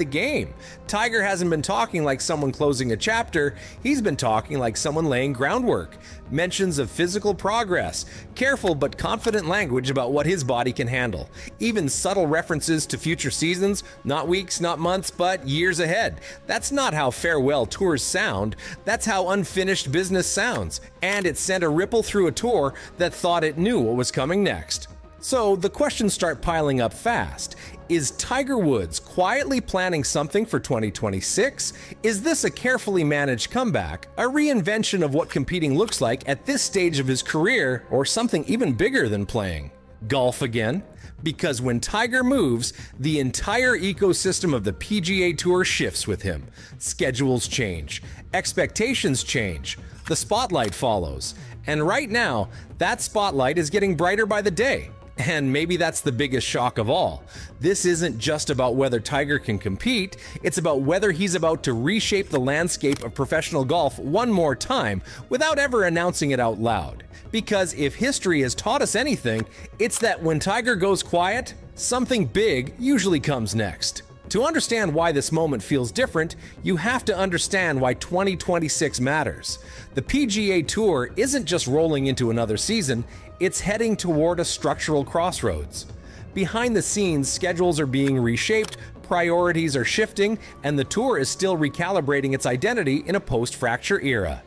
the game. Tiger hasn't been talking like someone closing a chapter, he's been talking like someone laying groundwork. Mentions of physical progress, careful but confident language about what his body can handle. Even subtle references to future seasons, not weeks, not months, but years ahead. That's not how farewell tours sound, that's how unfinished business sounds. And it sent a ripple through a tour that thought it knew what was coming next. So the questions start piling up fast. Is Tiger Woods quietly planning something for 2026? Is this a carefully managed comeback, a reinvention of what competing looks like at this stage of his career, or something even bigger than playing? Golf again? Because when Tiger moves, the entire ecosystem of the PGA Tour shifts with him. Schedules change, expectations change, the spotlight follows. And right now, that spotlight is getting brighter by the day. And maybe that's the biggest shock of all. This isn't just about whether Tiger can compete, it's about whether he's about to reshape the landscape of professional golf one more time without ever announcing it out loud. Because if history has taught us anything, it's that when Tiger goes quiet, something big usually comes next. To understand why this moment feels different, you have to understand why 2026 matters. The PGA Tour isn't just rolling into another season, it's heading toward a structural crossroads. Behind the scenes, schedules are being reshaped, priorities are shifting, and the tour is still recalibrating its identity in a post-fracture era.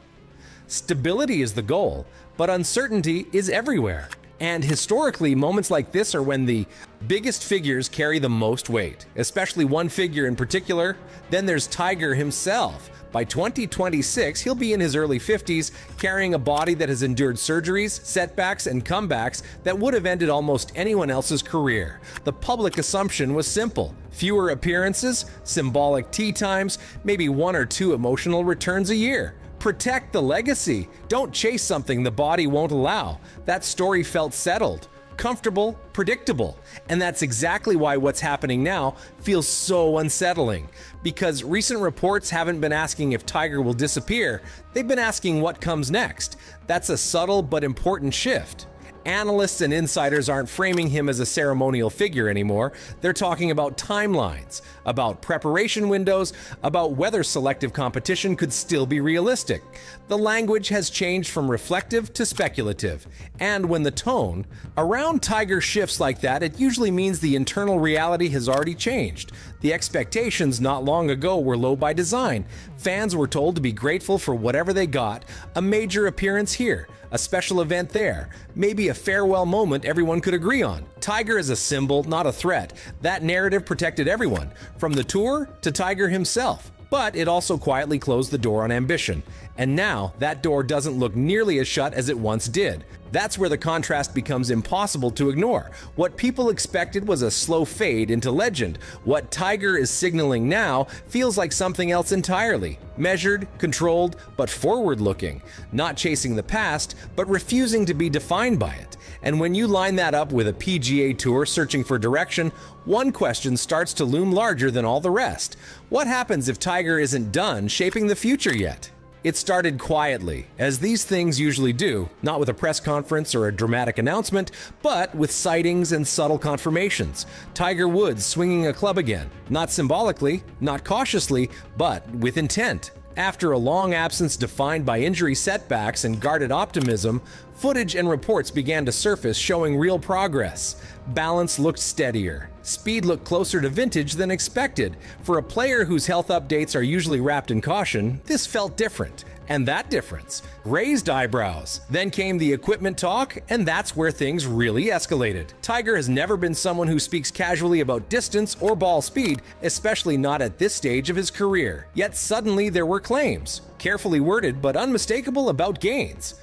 Stability is the goal, but uncertainty is everywhere. And historically, moments like this are when the biggest figures carry the most weight, especially one figure in particular. Then there's Tiger himself. By 2026, he'll be in his early 50s, carrying a body that has endured surgeries, setbacks, and comebacks that would have ended almost anyone else's career. The public assumption was simple: fewer appearances, symbolic tee times, maybe 1 or 2 emotional returns a year. Protect the legacy. Don't chase something the body won't allow. That story felt settled, comfortable, predictable. And that's exactly why what's happening now feels so unsettling. Because recent reports haven't been asking if Tiger will disappear, they've been asking what comes next. That's a subtle but important shift. Analysts and insiders aren't framing him as a ceremonial figure anymore. They're talking about timelines, about preparation windows, about whether selective competition could still be realistic. The language has changed from reflective to speculative. And when the tone around Tiger shifts like that, it usually means the internal reality has already changed. The expectations not long ago were low by design. Fans were told to be grateful for whatever they got, a major appearance here, a special event there, maybe a farewell moment everyone could agree on. Tiger is a symbol, not a threat. That narrative protected everyone, from the tour to Tiger himself. But it also quietly closed the door on ambition. And now, that door doesn't look nearly as shut as it once did. That's where the contrast becomes impossible to ignore. What people expected was a slow fade into legend. What Tiger is signaling now feels like something else entirely. Measured, controlled, but forward-looking. Not chasing the past, but refusing to be defined by it. And when you line that up with a PGA Tour searching for direction, one question starts to loom larger than all the rest. What happens if Tiger isn't done shaping the future yet? It started quietly, as these things usually do, not with a press conference or a dramatic announcement, but with sightings and subtle confirmations. Tiger Woods swinging a club again, not symbolically, not cautiously, but with intent. After a long absence defined by injury setbacks and guarded optimism, footage and reports began to surface showing real progress. Balance looked steadier. Speed looked closer to vintage than expected. For a player whose health updates are usually wrapped in caution, this felt different. And that difference raised eyebrows. Then came the equipment talk, and that's where things really escalated. Tiger has never been someone who speaks casually about distance or ball speed, especially not at this stage of his career. Yet suddenly there were claims, carefully worded but unmistakable, about gains,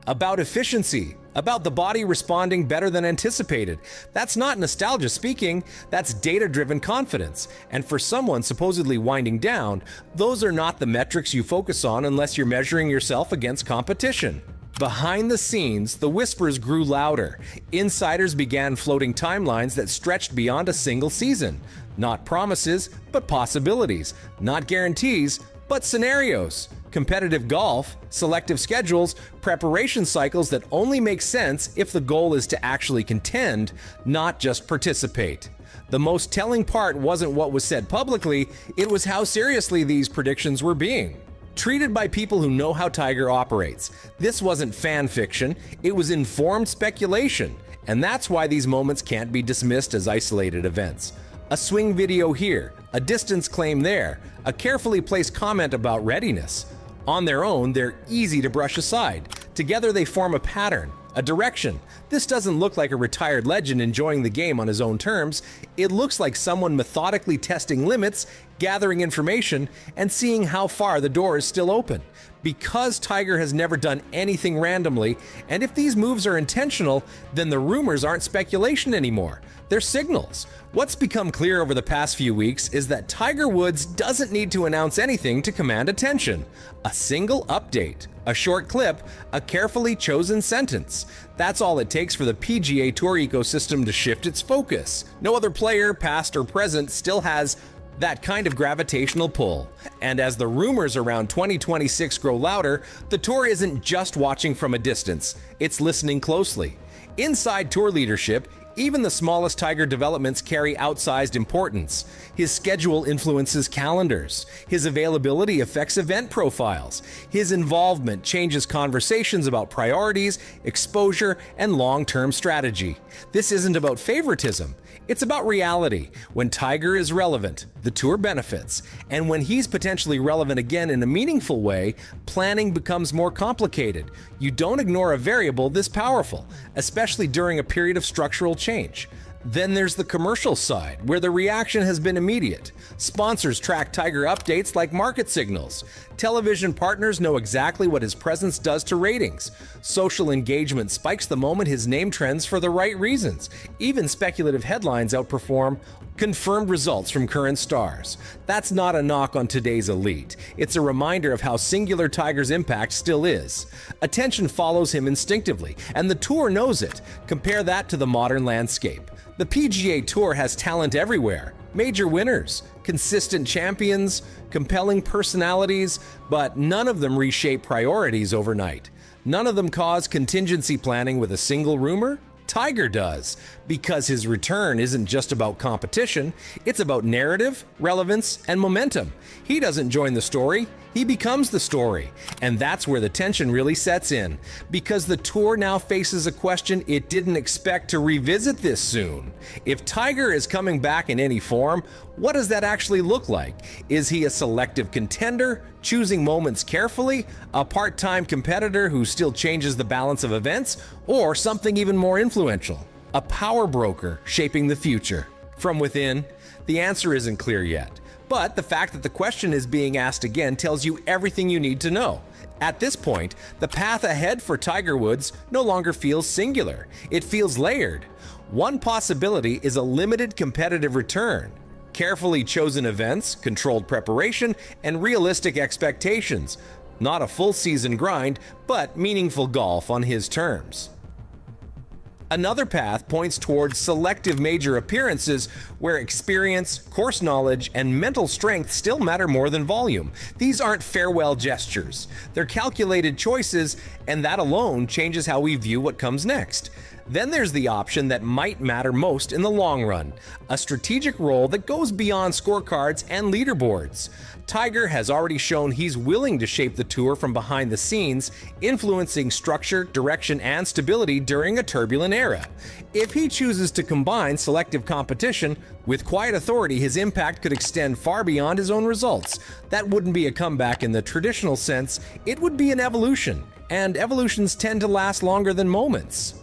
about efficiency, about the body responding better than anticipated. That's not nostalgia speaking, that's data-driven confidence. And for someone supposedly winding down, those are not the metrics you focus on unless you're measuring yourself against competition. Behind the scenes, the whispers grew louder. Insiders began floating timelines that stretched beyond a single season. Not promises, but possibilities. Not guarantees, but scenarios. Competitive golf, selective schedules, preparation cycles that only make sense if the goal is to actually contend, not just participate. The most telling part wasn't what was said publicly, it was how seriously these predictions were being treated by people who know how Tiger operates. This wasn't fan fiction, it was informed speculation, and that's why these moments can't be dismissed as isolated events. A swing video here, a distance claim there, a carefully placed comment about readiness. On their own, they're easy to brush aside. Together they form a pattern, a direction. This doesn't look like a retired legend enjoying the game on his own terms. It looks like someone methodically testing limits, gathering information, and seeing how far the door is still open. Because Tiger has never done anything randomly, and if these moves are intentional, then the rumors aren't speculation anymore. They're signals. What's become clear over the past few weeks is that Tiger Woods doesn't need to announce anything to command attention. A single update, a short clip, a carefully chosen sentence. That's all it takes for the PGA Tour ecosystem to shift its focus. No other player, past or present, still has that kind of gravitational pull. And as the rumors around 2026 grow louder, the tour isn't just watching from a distance, it's listening closely. Inside tour leadership, even the smallest Tiger developments carry outsized importance. His schedule influences calendars. His availability affects event profiles. His involvement changes conversations about priorities, exposure, and long-term strategy. This isn't about favoritism. It's about reality. When Tiger is relevant, the tour benefits. And when he's potentially relevant again in a meaningful way, planning becomes more complicated. You don't ignore a variable this powerful, especially during a period of structural change. Then there's the commercial side, where the reaction has been immediate. Sponsors track Tiger updates like market signals. Television partners know exactly what his presence does to ratings. Social engagement spikes the moment his name trends for the right reasons. Even speculative headlines outperform confirmed results from current stars. That's not a knock on today's elite. It's a reminder of how singular Tiger's impact still is. Attention follows him instinctively, and the tour knows it. Compare that to the modern landscape. The PGA Tour has talent everywhere. Major winners, consistent champions, compelling personalities, but none of them reshape priorities overnight. None of them cause contingency planning with a single rumor. Tiger does, because his return isn't just about competition, it's about narrative, relevance, and momentum. He doesn't join the story, he becomes the story. And that's where the tension really sets in, because the tour now faces a question it didn't expect to revisit this soon. If Tiger is coming back in any form, what does that actually look like? Is he a selective contender, choosing moments carefully, a part-time competitor who still changes the balance of events, or something even more influential, a power broker shaping the future? From within, the answer isn't clear yet. But the fact that the question is being asked again tells you everything you need to know. At this point, the path ahead for Tiger Woods no longer feels singular. It feels layered. One possibility is a limited competitive return. Carefully chosen events, controlled preparation, and realistic expectations. Not a full season grind, but meaningful golf on his terms. Another path points towards selective major appearances where experience, course knowledge, and mental strength still matter more than volume. These aren't farewell gestures. They're calculated choices, and that alone changes how we view what comes next. Then there's the option that might matter most in the long run, a strategic role that goes beyond scorecards and leaderboards. Tiger has already shown he's willing to shape the tour from behind the scenes, influencing structure, direction, and stability during a turbulent era. If he chooses to combine selective competition with quiet authority, his impact could extend far beyond his own results. That wouldn't be a comeback in the traditional sense, it would be an evolution, and evolutions tend to last longer than moments.